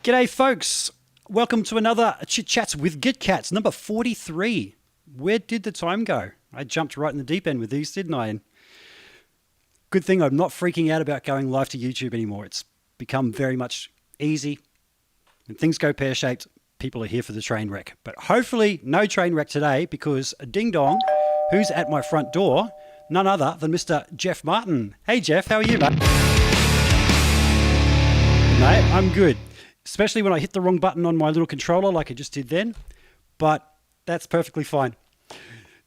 G'day, folks. Welcome to another Chit Chats with Git Cats, number 43. Where did the time go? I jumped right in the deep end with these, didn't I? And good thing I'm not freaking out about going live to YouTube anymore. It's become very much easy. When things go pear-shaped, people are here for the train wreck. But hopefully no train wreck today, because a ding-dong, who's at my front door, none other than Mr. Jeff Martin. Hey, Jeff, how are you, mate? Mate, I'm good. Especially when I hit the wrong button on my little controller like I just did then. But that's perfectly fine.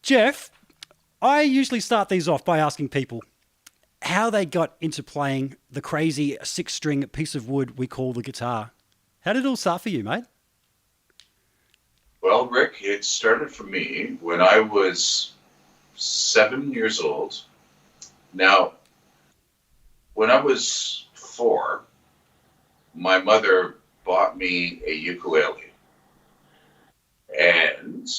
Jeff, I usually start these off by asking people how they got into playing the crazy 6-string piece of wood we call the guitar. How did it all start for you, mate? Well, Rick, it started for me when I was 7 years old. Now, when I was 4, my mother bought me a ukulele. And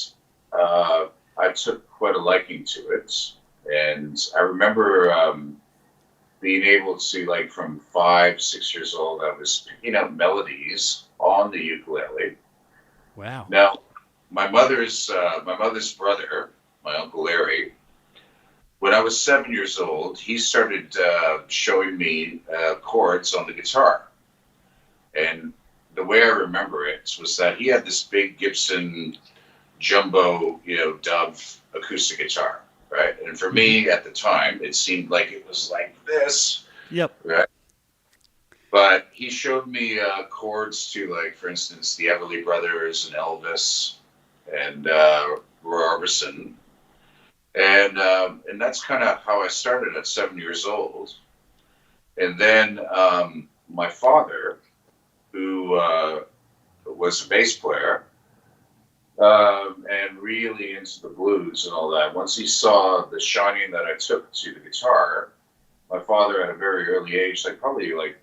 I took quite a liking to it. And I remember being able to, like, from 5, 6 years old, I was picking out melodies on the ukulele. Wow. Now, my mother's brother, my Uncle Larry, when I was 7 years old, he started showing me chords on the guitar. And the way I remember it was that he had this big Gibson jumbo, Dove acoustic guitar, right? And for me at the time, it seemed like it was like this. Yep. Right. But he showed me chords to, like, for instance, the Everly Brothers and Elvis and Roy Orbison. And that's kind of how I started at 7 years old. And then my father, who was a bass player and really into the blues and all that, once he saw the shining that I took to the guitar, my father at a very early age, like probably like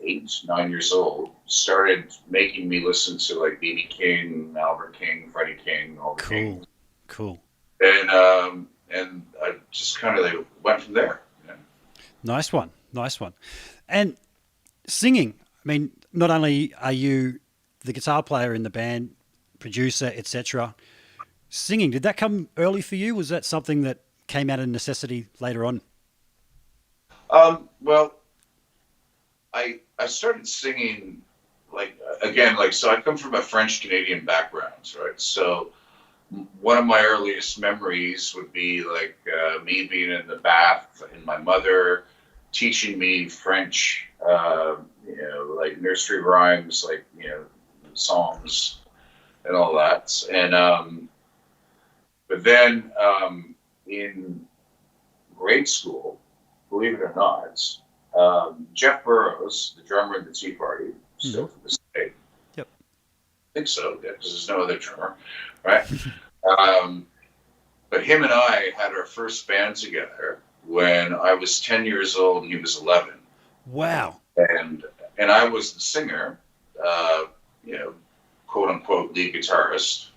8, 9 years old, started making me listen to like B.B. King, Albert King, Freddie King, all the Kings. Cool. And I just kind of like went from there. Yeah. Nice one. And singing, I mean, not only are you the guitar player in the band, producer, etc., singing, did that come early for you? Was that something that came out of necessity later on? Well, I started singing, like, again, like, so I come from a French Canadian background, right? So one of my earliest memories would be like me being in the bath and my mother teaching me French, like nursery rhymes, like, songs and all that. And but then in grade school, believe it or not, Jeff Burrows, the drummer in the Tea Party, still to this day. Yep. I think so, yeah, because there's no other drummer, right? But him and I had our first band together when I was 10 years old and he was 11. Wow. And I was the singer, quote unquote lead guitarist.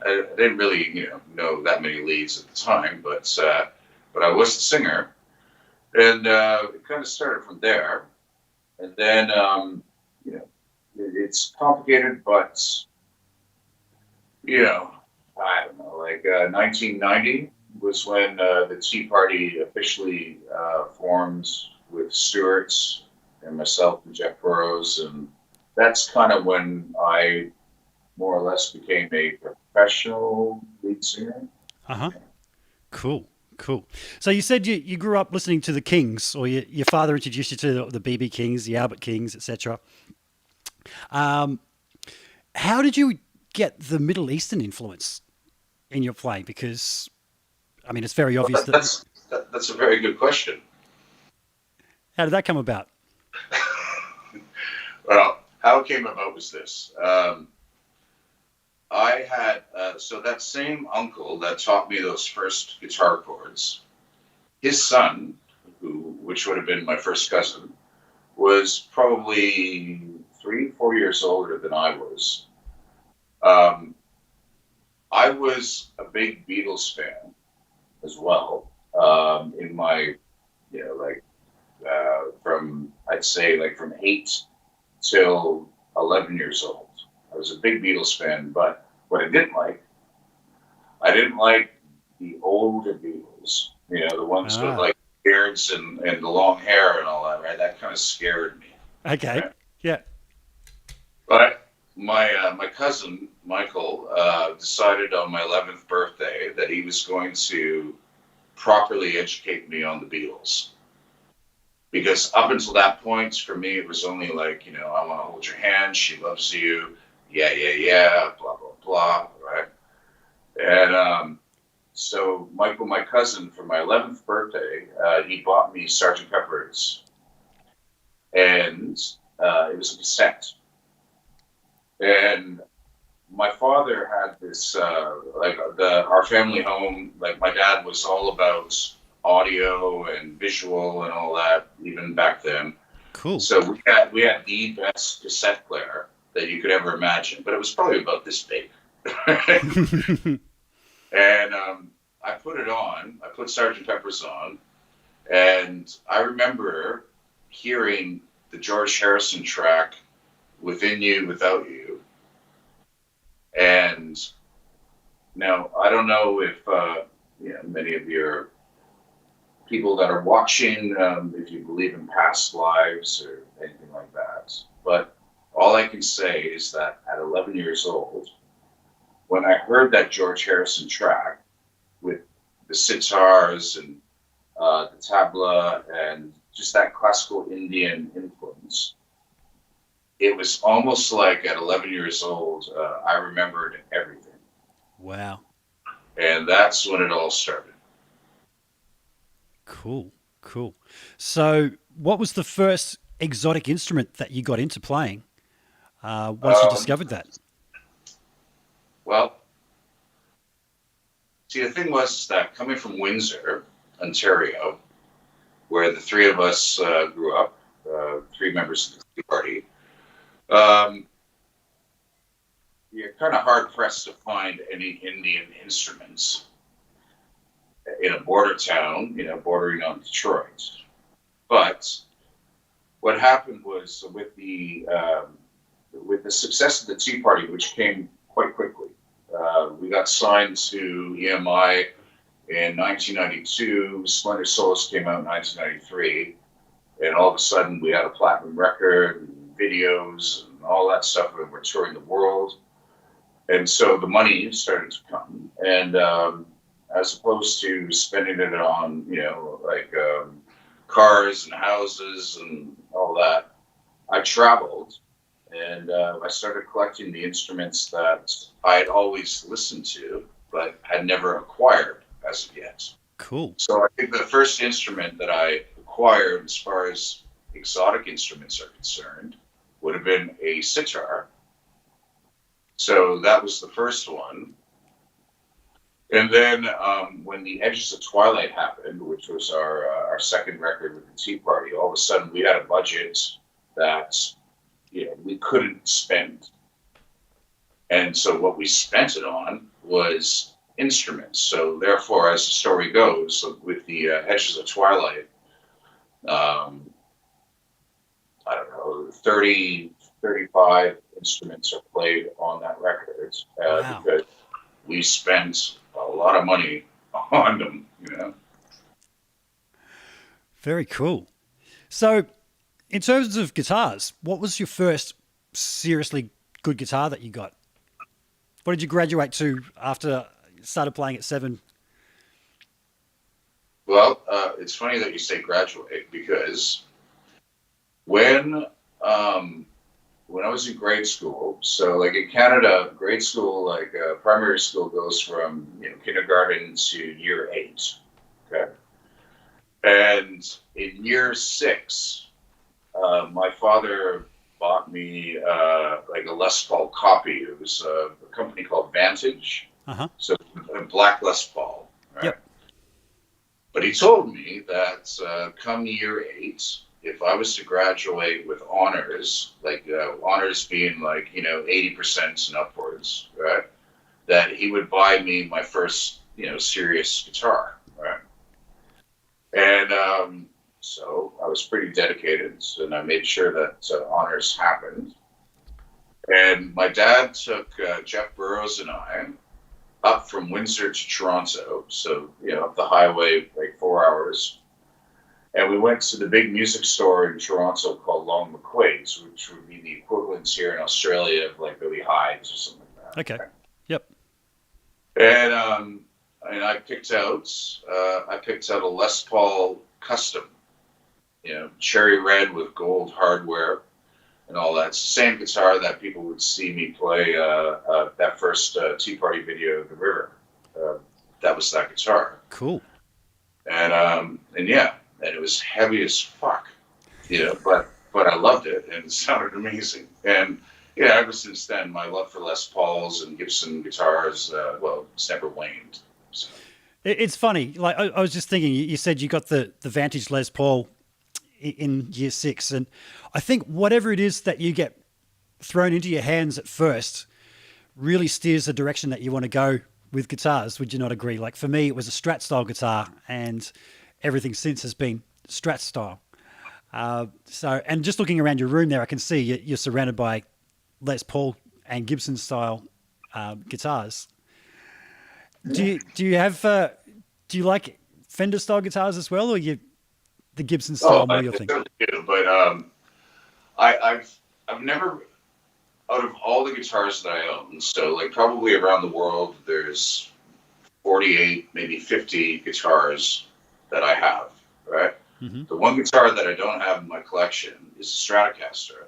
I didn't really, know that many leads at the time, but I was the singer. And it kind of started from there. And then, it's complicated, but, I don't know, like 1990 was when the Tea Party officially formed with Stuart and myself and Jeff Burrows. And that's kind of when I more or less became a professional lead singer. Uh-huh. Cool. So you said you grew up listening to the Kings, or your father introduced you to the B.B. Kings, the Albert Kings, etc. How did you get the Middle Eastern influence in your playing? Because, I mean, it's very obvious That's a very good question. How did that come about? Well, how it came about was this. I had, so that same uncle that taught me those first guitar chords, his son, which would have been my first cousin, was probably 3, 4 years older than I was. I was a big Beatles fan as well. In my, from, I'd say, like from 8 till 11 years old. I was a big Beatles fan, but what I didn't like the older Beatles. The ones with Ah, like beards and the long hair and all that. Right, that kind of scared me. okay. Right? Yeah. But my cousin Michael decided on my 11th birthday that he was going to properly educate me on the Beatles. Because up until that point, for me, it was only like, I want to hold your hand, she loves you, yeah, yeah, yeah, blah, blah, blah, right? And so Michael, my cousin, for my 11th birthday, he bought me Sergeant Pepper's, and it was a cassette. And my father had this, like our family home, like my dad was all about audio and visual and all that, even back then. Cool. So we had the best cassette player that you could ever imagine, but it was probably about this big. And I put it on. I put Sergeant Pepper's on, and I remember hearing the George Harrison track "Within You, Without You." And now I don't know if many of your people that are watching, if you believe in past lives or anything like that. But all I can say is that at 11 years old, when I heard that George Harrison track with the sitars and the tabla and just that classical Indian influence, it was almost like at 11 years old, I remembered everything. Wow. And that's when it all started. Cool. Cool. So, what was the first exotic instrument that you got into playing once you Um, discovered that? well, see, the thing was that coming from Windsor, Ontario, where the three of us grew up, three members of the Tea Party, um, you're kind of hard pressed to find any Indian instruments in a border town, bordering on Detroit. But what happened was with the success of the Tea Party, which came quite quickly, we got signed to EMI in 1992. Splendor Souls came out in 1993, and all of a sudden we had a platinum record, and videos, and all that stuff, and we're touring the world. And so the money started to come, and as opposed to spending it on, like cars and houses and all that, I traveled and I started collecting the instruments that I had always listened to, but had never acquired as of yet. Cool. So I think the first instrument that I acquired, as far as exotic instruments are concerned, would have been a sitar. So that was the first one. And then when the Edges of Twilight happened, which was our second record with the Tea Party, all of a sudden we had a budget that we couldn't spend, and so what we spent it on was instruments. So therefore, as the story goes, with the Edges of Twilight, um, I don't know, 30, 35 instruments are played on that record Wow. because we spent a lot of money on them. Very cool. So, in terms of guitars, what was your first seriously good guitar that you got? What did you graduate to after you started playing at 7? Well, it's funny that you say graduate because when um, when I was in grade school, so like in Canada, grade school, like primary school, goes from kindergarten to year 8. Okay, and in year 6, my father bought me like a Les Paul copy. It was a company called Vantage, Uh huh. so a black Les Paul, right? Yep. But he told me that come year 8, if I was to graduate with honors, like honors being like 80% and upwards, right, that he would buy me my first serious guitar, right? And so I was pretty dedicated, and I made sure that honors happened. And my dad took Jeff Burrows and I up from Windsor to Toronto, so up the highway like 4 hours. And we went to the big music store in Toronto called Long McQuaid's, which would be the equivalents here in Australia of like Billy Hyde's or something like that. Okay. Right? Yep. And I picked out a Les Paul Custom, cherry red with gold hardware and all that. It's the same guitar that people would see me play that first Tea Party video, The River. That was that guitar. Cool. And yeah, and it was heavy as fuck, but I loved it and it sounded amazing. And yeah, ever since then, my love for Les Pauls and Gibson guitars, it's never waned. So. It's funny. Like I was just thinking, you said you got the Vantage Les Paul in year 6, and I think whatever it is that you get thrown into your hands at first really steers the direction that you want to go with guitars. Would you not agree? Like for me, it was a Strat style guitar, and everything since has been Strat style. And just looking around your room there, I can see you're surrounded by Les Paul and Gibson style guitars. Do you like Fender style guitars as well, or the Gibson style more your thing? I do, but I've never, out of all the guitars that I own, so like probably around the world, there's 48, maybe 50 guitars that I have, right? Mm-hmm. The one guitar that I don't have in my collection is a Stratocaster,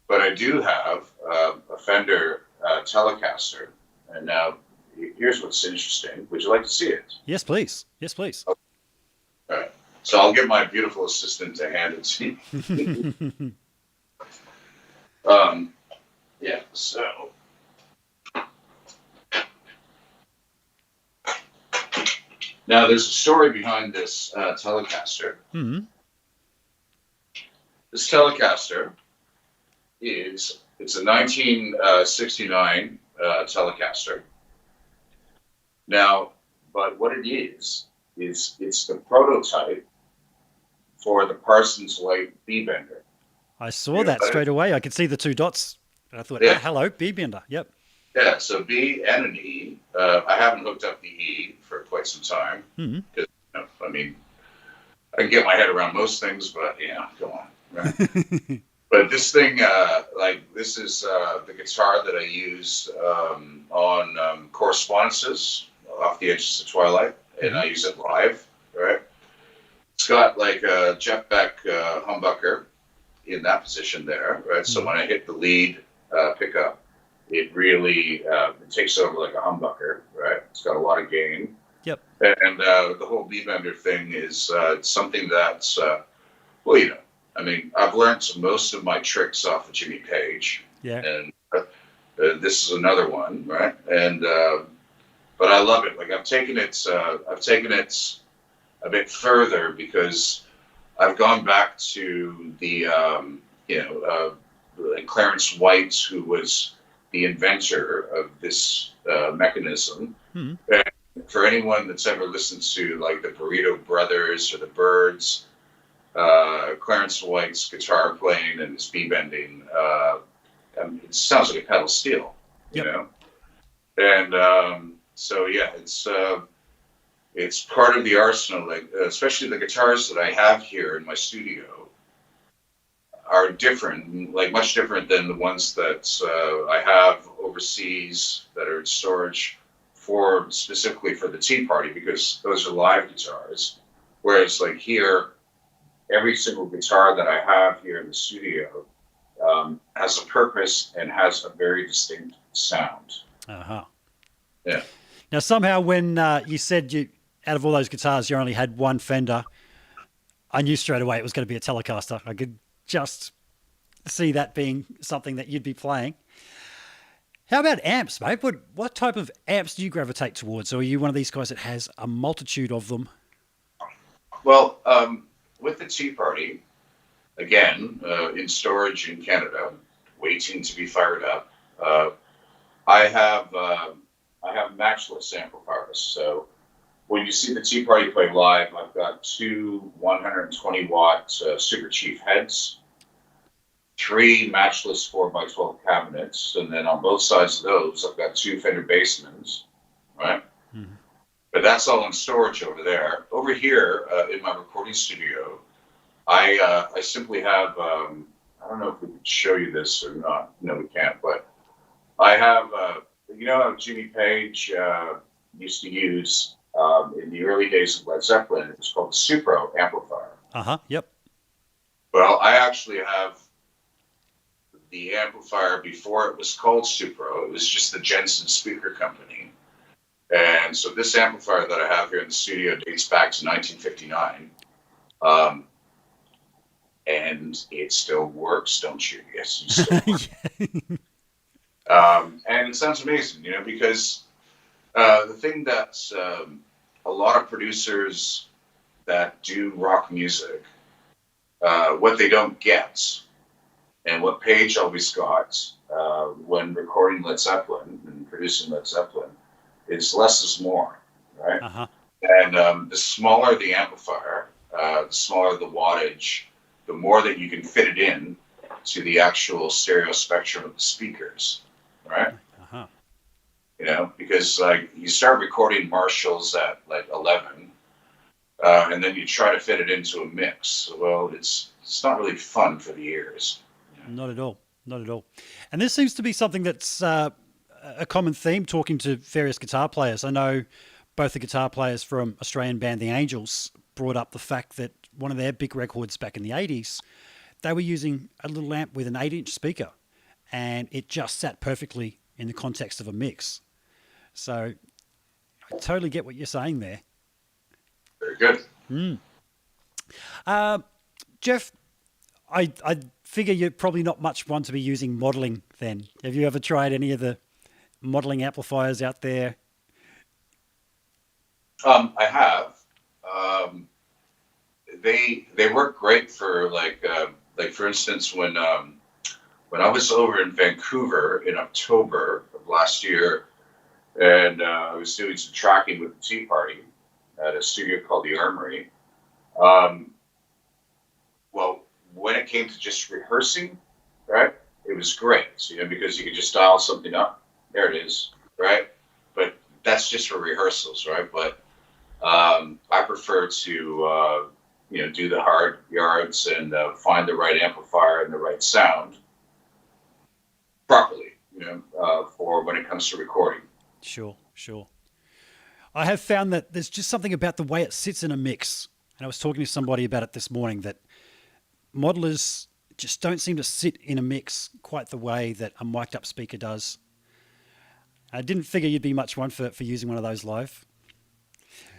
but I do have a Fender Telecaster. And now here's what's interesting. Would you like to see it? Yes, please. Yes, please. Okay. All right. So I'll get my beautiful assistant to hand it to you. Yeah, so. Now, there's a story behind this Telecaster. Mm-hmm. This Telecaster it's a 1969 Telecaster. Now, but what it is it's the prototype for the Parsons Light B-Bender. I saw that straight away. I could see the two dots. And I thought, hello, B-Bender. Yep. Yeah, so B and an E. I haven't hooked up the E for quite some time. Because, I mean, I can get my head around most things, but, come on. Right? But this thing, this is the guitar that I use on Correspondences, Off the Edges of Twilight, and I use it live, right? It's got like a Jeff Beck humbucker in that position there, right? So when I hit the lead pickup, it really it takes over like a humbucker, right? It's got a lot of gain. Yep. And the whole B-Bender thing is something that's, I mean, I've learned most of my tricks off of Jimmy Page. Yeah. And this is another one, right? And but I love it. Like I've taken it a bit further because I've gone back to the Clarence White, who was the inventor of this mechanism. And for anyone that's ever listened to like the Burrito Brothers or the Byrds, Clarence White's guitar playing and his B-bending, it sounds like a pedal steel, you know? And so, yeah, it's part of the arsenal, like, especially the guitars that I have here in my studio are different, like much different than the ones that I have overseas that are in storage specifically for the Tea Party, because those are live guitars. Whereas like here, every single guitar that I have here in the studio has a purpose and has a very distinct sound. Uh-huh. Yeah. Now, somehow when you said out of all those guitars, you only had one Fender, I knew straight away it was going to be a Telecaster. I could just see that being something that you'd be playing. How about amps, mate? What type of amps do you gravitate towards? Or are you one of these guys that has a multitude of them? Well, with the Tea Party, again, in storage in Canada, waiting to be fired up, I have matchless amplifiers. So when you see the Tea Party play live, I've got two 120-watt Super Chief heads, three matchless 4x12 cabinets, and then on both sides of those, I've got two Fender Bassmans, right? Mm-hmm. But that's all in storage over there. Over here in my recording studio, I simply have I don't know if we can show you this or not. No, we can't. But I have you know how Jimmy Page used to use in the early days of Led Zeppelin. It was called the Supro amplifier. Yep. Well, I actually have the amplifier before it was called Supro. It was just the Jensen Speaker Company. And so this amplifier that I have here in the studio dates back to 1959. And it still works, don't you? Yes, you still work. And it sounds amazing, you know, because the thing that a lot of producers that do rock music, what they don't get, and what Page always got when recording Led Zeppelin and producing Led Zeppelin, is less is more, right? And the smaller the amplifier, the smaller the wattage, the more that you can fit it in to the actual stereo spectrum of the speakers, right? You know, because like you start recording Marshalls at like 11, and then you try to fit it into a mix. Well, it's not really fun for the ears. Not at all. Not at all. And this seems to be something that's a common theme talking to various guitar players. I know both the guitar players from Australian band The Angels brought up the fact that one of their big records back in the 80s, they were using a little amp with an 8-inch speaker, and it just sat perfectly in the context of a mix. So I totally get what you're saying there. Very good. Jeff, I figure you're probably not much one to be using modeling then. Have you ever tried any of the modeling amplifiers out there? I have. They work great for like for instance when I was over in Vancouver in October of last year, and I was doing some tracking with the Tea Party at a studio called the Armory. Well, when it came to just rehearsing, right, it was great, you know, because you could just dial something up. There it is, right? But that's just for rehearsals, right? But I prefer to, you know, do the hard yards and find the right amplifier and the right sound properly, you know, for when it comes to recording. Sure. I have found that there's just something about the way it sits in a mix. And I was talking to somebody about it this morning, that modelers just don't seem to sit in a mix quite the way that a mic'd up speaker does. I didn't figure you'd be much one for using one of those live.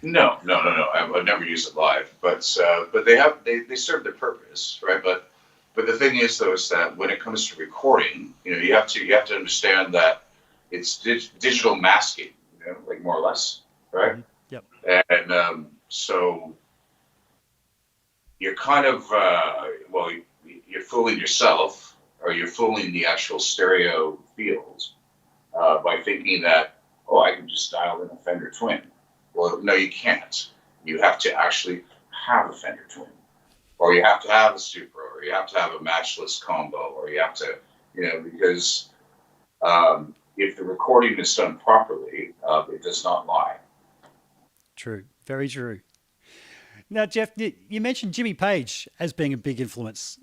No. I've never used it live, but they serve their purpose, right? But the thing is, though, is that when it comes to recording, you know, you have to understand that it's digital masking, you know, like more or less, right? Yep. And so you're kind of well, you're fooling yourself, or you're fooling the actual stereo field by thinking that, oh, I can just dial in a Fender Twin. Well, no, you can't. You have to actually have a Fender Twin, or you have to have a Supra, or you have to have a matchless combo, or you have to, you know, because if the recording is done properly, it does not lie. True. Very true. Now, Jeff, you mentioned Jimmy Page as being a big influence.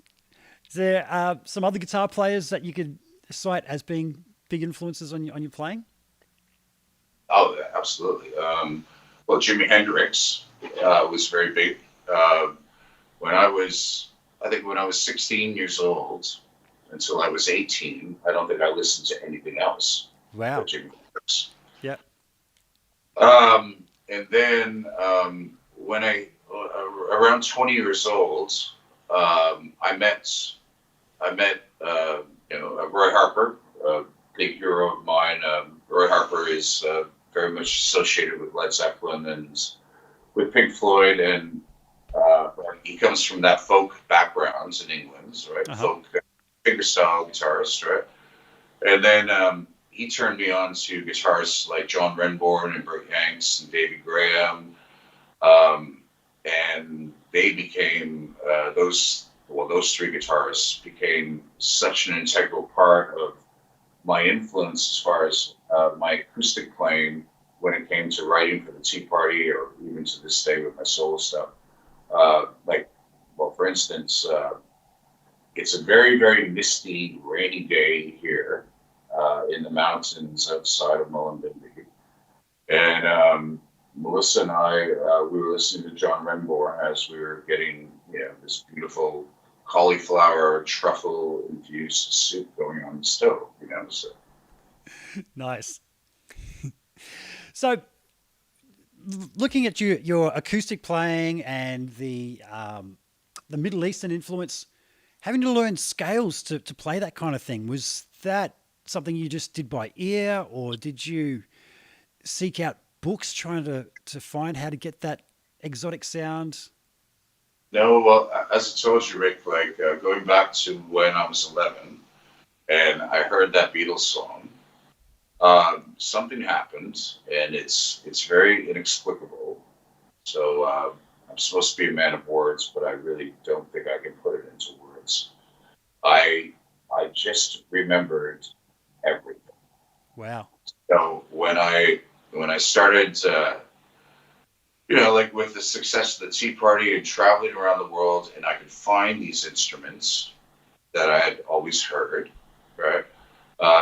Is there some other guitar players that you could cite as being big influences on your playing? Oh, absolutely. Well, Jimi Hendrix was very big. When I was 16 years old until I was 18, I don't think I listened to anything else. Wow. But Jimi Hendrix. Yeah. And then when around 20 years old, I met you know, Roy Harper, a big hero of mine. Roy Harper is very much associated with Led Zeppelin and with Pink Floyd, and he comes from that folk background in England, right? Folk fingerstyle guitarist, right? And then he turned me on to guitarists like John Renbourn and Burt Yanks and Davy Graham, and they became those well, those three guitarists became such an integral part of my influence as far as my acoustic playing when it came to writing for the Tea Party, or even to this day with my solo stuff. Like, well, for instance, it's a very, very misty, rainy day here in the mountains outside of Mullumbimby. And Melissa and I, we were listening to John Renbourn as we were getting, this beautiful cauliflower truffle infused soup going on the stove. So Nice. So, looking at your acoustic playing and the Middle Eastern influence, having to learn scales to play that kind of thing, was that something you just did by ear, or did you seek out books trying to find how to get that exotic sound? no, well, as I told you, Rick, like going back to when I was 11 and I heard that Beatles song, something happened, and it's very inexplicable. So I'm supposed to be a man of words, but I really don't think I can put it into words. I I just remembered everything. Wow. So when I started, like with the success of the Tea Party and traveling around the world, and I could find these instruments that I had always heard, right?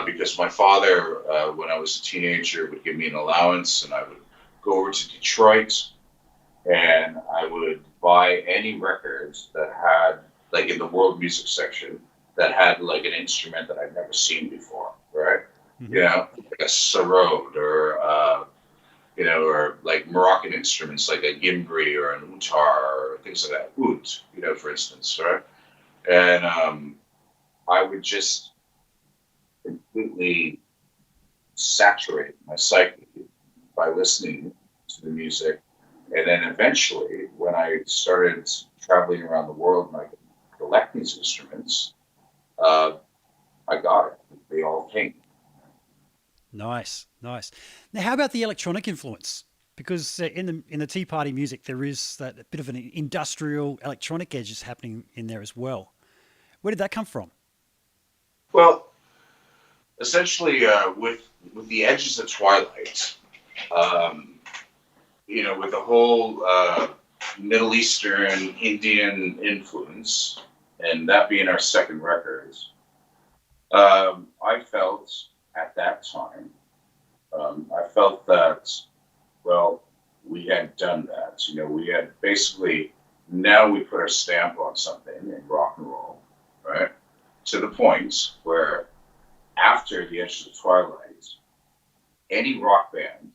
Because my father, when I was a teenager, would give me an allowance, and I would go over to Detroit, and I would buy any records that had, like in the world music section, that had like an instrument that I'd never seen before, right? Hmm. Like a sarod, or like Moroccan instruments like a gimbri or an utar or things like that, oud, for instance, right? And I would just completely saturate my psyche by listening to the music. And then eventually, when I started traveling around the world and I could collect these instruments, uh, I got it. They all came. Nice, nice. Now, how about the electronic influence? Because in the Tea Party music, there is that bit of an industrial electronic edge happening in there as well. Where did that come from? Well, essentially, with the edges of Twilight, um, with the whole Middle Eastern Indian influence, and that being our second record, I felt at that time, I felt that, well, we had done that. We had basically, now we put our stamp on something in rock and roll, right? To the point where after the Edge of the Twilight, any rock band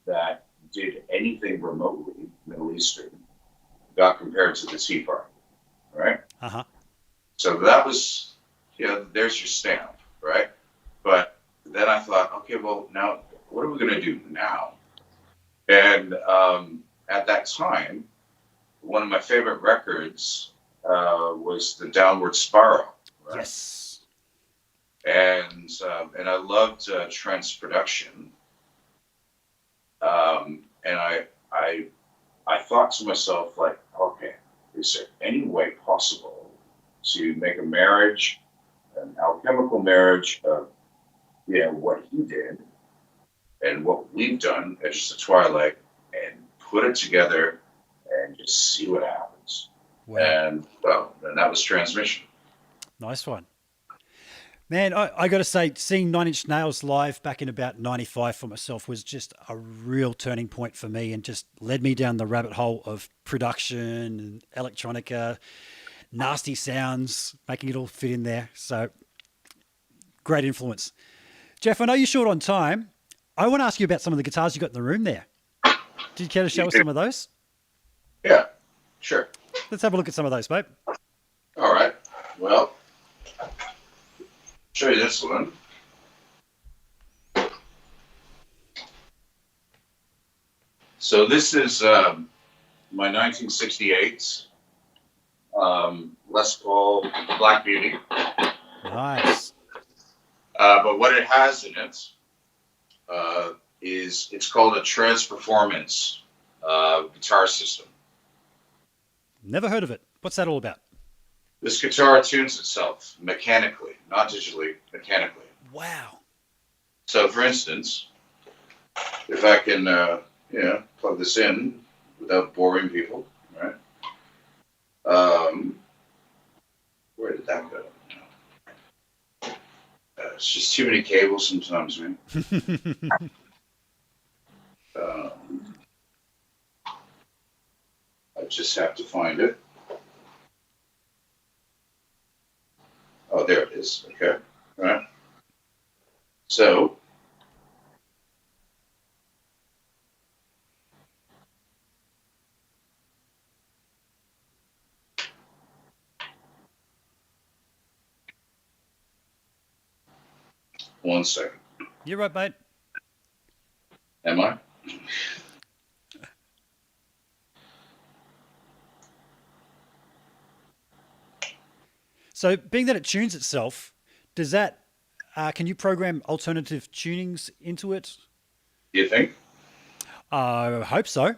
that did anything remotely Middle Eastern got compared to the Tea Party, right? Uh huh. So that was, there's your stamp, right? But then I thought, okay, well, now what are we going to do now? And at that time, one of my favorite records was the Downward Spiral, right? Yes. And I loved Trent's production. And I thought to myself, like, okay, is there any way possible to make a marriage, an alchemical marriage of what he did and what we've done at Just the Twilight, and put it together and just see what happens. Wow. And well, then that was Transmission. Nice one. Man, I got to say, seeing Nine Inch Nails live back in about 95 for myself was just a real turning point for me, and just led me down the rabbit hole of production and electronica, nasty sounds, making it all fit in there. So, great influence. Jeff, I know you're short on time. I want to ask you about some of the guitars you got in the room there. Did you care to show us some of those? Yeah, sure. Let's have a look at some of those, mate. All right. Well, show you this one. So this is my 1968 Les Paul Black Beauty. Nice. But what it has in it is it's called a Trans Performance guitar system. Never heard of it. What's that all about? This guitar tunes itself mechanically, not digitally, mechanically. Wow. So, for instance, if I can, plug this in without boring people, right? Where did that go? It's just too many cables sometimes, man. I just have to find it. Oh, there it is. Okay. All right. So, one second. You're right, mate. Am I? So, being that it tunes itself, does that can you program alternative tunings into it? Do you think? I hope so.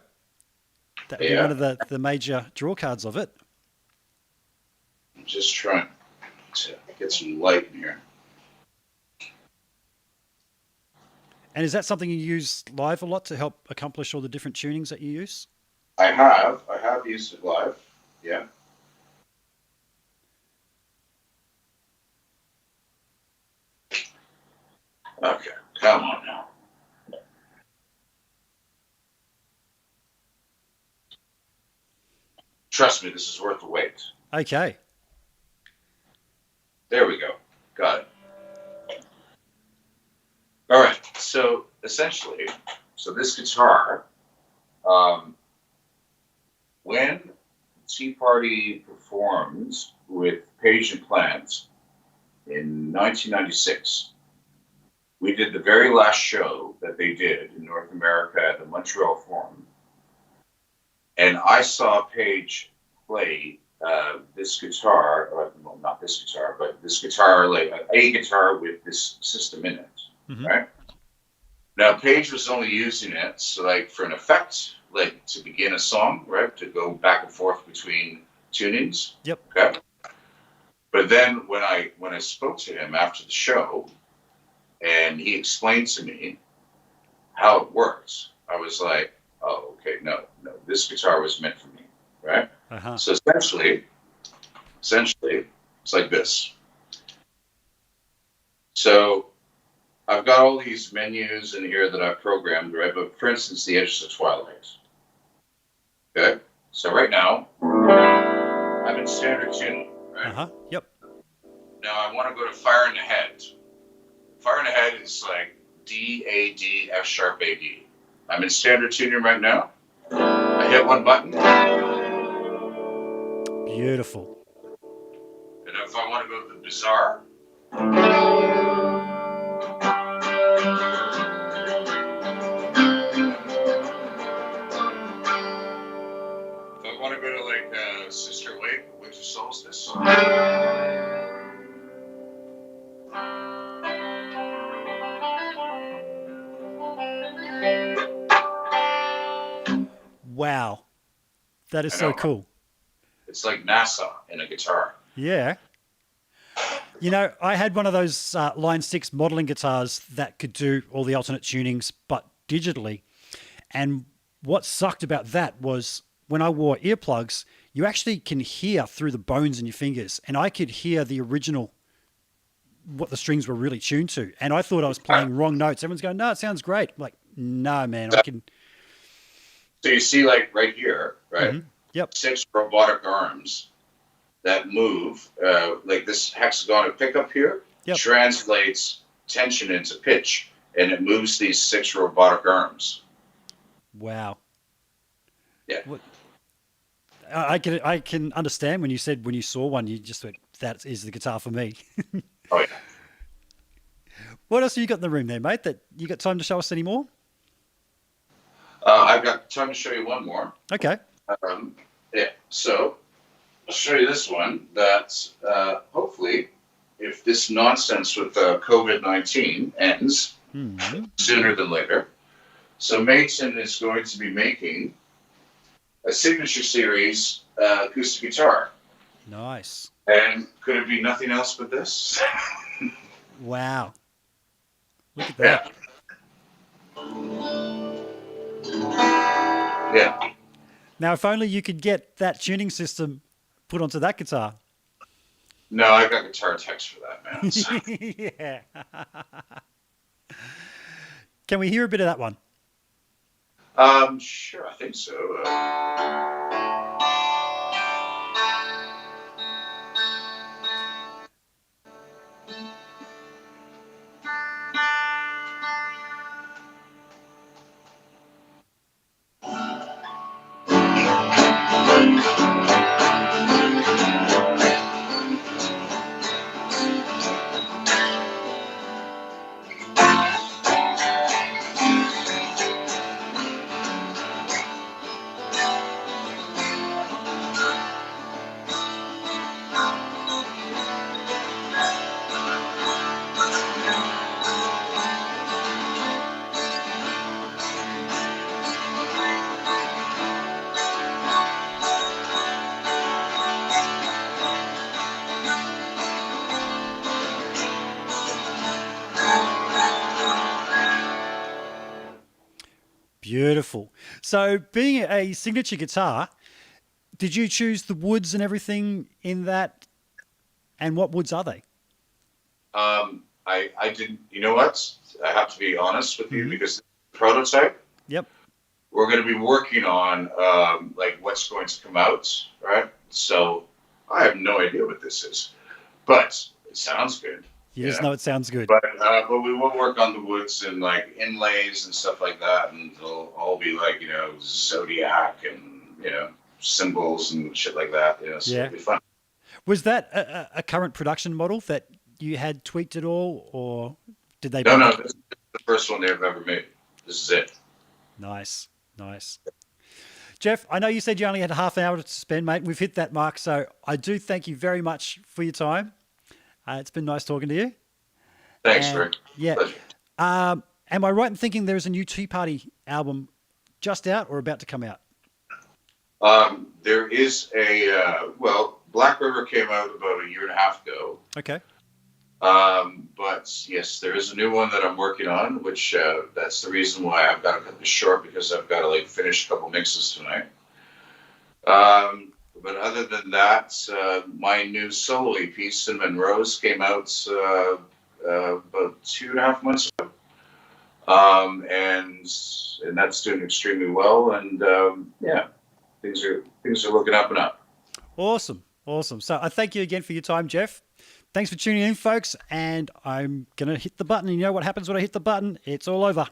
That would be one Yeah. of the major draw cards of it. I'm just trying to get some light in here. And is that something you use live a lot to help accomplish all the different tunings that you use? I have used it live. Yeah. Okay. Come on now. Trust me, this is worth the wait. Okay. There we go. Got it. All right. So essentially, this guitar, when Tea Party performed with Page and Plant in 1996, we did the very last show that they did in North America at the Montreal Forum, and I saw Page play this guitar, or well, not this guitar, but this guitar, like a guitar with this system in it, right? Now, Page was only using it like for an effect, like to begin a song, right? To go back and forth between tunings. Yep. Okay. But then when I spoke to him after the show, and he explained to me how it works, I was like, oh, okay, no, this guitar was meant for me, right? Uh-huh. So essentially, it's like this. So I've got all these menus in here that I've programmed, right? But for instance, the Edges of Twilight. Okay? So right now, I'm in standard tuning, right? Uh-huh. Yep. Now I want to go to Fire in the Head. Fire in the Head is like D, A, D, F sharp, A, D. I'm in standard tuning right now. I hit one button. Beautiful. And if I want to go to the Bizarre, I want to go to like Sister Lake, Winter Solstice. Wow. That is so cool. It's like NASA in a guitar. Yeah. You know, I had one of those Line 6 modeling guitars that could do all the alternate tunings, but digitally. And what sucked about that was when I wore earplugs, you actually can hear through the bones in your fingers. And I could hear the original, what the strings were really tuned to. And I thought I was playing wrong notes. Everyone's going, no, it sounds great. I'm like, no, man, I can. So you see, like right here, right? Mm-hmm. Yep. 6 robotic arms that move, like this hexagonal pickup here, translates tension into pitch, and it moves these 6 robotic arms. Wow. Yeah. I can understand when you said when you saw one, you just went, that is the guitar for me. Oh yeah. What else have you got in the room there, mate? That you got time to show us any more? I've got time to show you one more. Okay. Yeah. So I'll show you this one that hopefully, if this nonsense with COVID-19 ends sooner than later, so Mason is going to be making a signature series acoustic guitar. Nice. And could it be nothing else but this? Wow. Look at Yeah. that. Yeah. Now, if only you could get that tuning system put onto that guitar. No, I got guitar techs for that, man. So, Yeah. Can we hear a bit of that one? sure, I think so. Beautiful. So, being a signature guitar, did you choose the woods and everything in that? And what woods are they? I didn't. You know what? I have to be honest with you Mm-hmm. because the prototype Yep. we're going to be working on, like what's going to come out, right? So I have no idea what this is, but it sounds good. You just know it sounds good. But we will work on the woods and like inlays and stuff like that, and it'll all be like zodiac and symbols and shit like that. So Yeah. it'll be fun. Was that a current production model that you had tweaked at all, or did they? No, this is the first one they've ever made. This is it. Nice, nice. Jeff, I know you said you only had a half an hour to spend, mate. We've hit that mark, so I do thank you very much for your time. It's been nice talking to you. Thanks, And, Rick. yeah. Pleasure. Am I right in thinking there is a new Tea Party album just out or about to come out? There is Black River came out about a year and a half ago. Okay. But yes, there is a new one that I'm working on, which that's the reason why I've got to cut this short because I've got to finish a couple mixes tonight. But other than that, my new solo EP, Cinnamon Rose, came out about 2.5 months ago, and that's doing extremely well. And yeah, things are looking up and up. Awesome, awesome. So I thank you again for your time, Jeff. Thanks for tuning in, folks. And I'm gonna hit the button. And you know what happens when I hit the button? It's all over.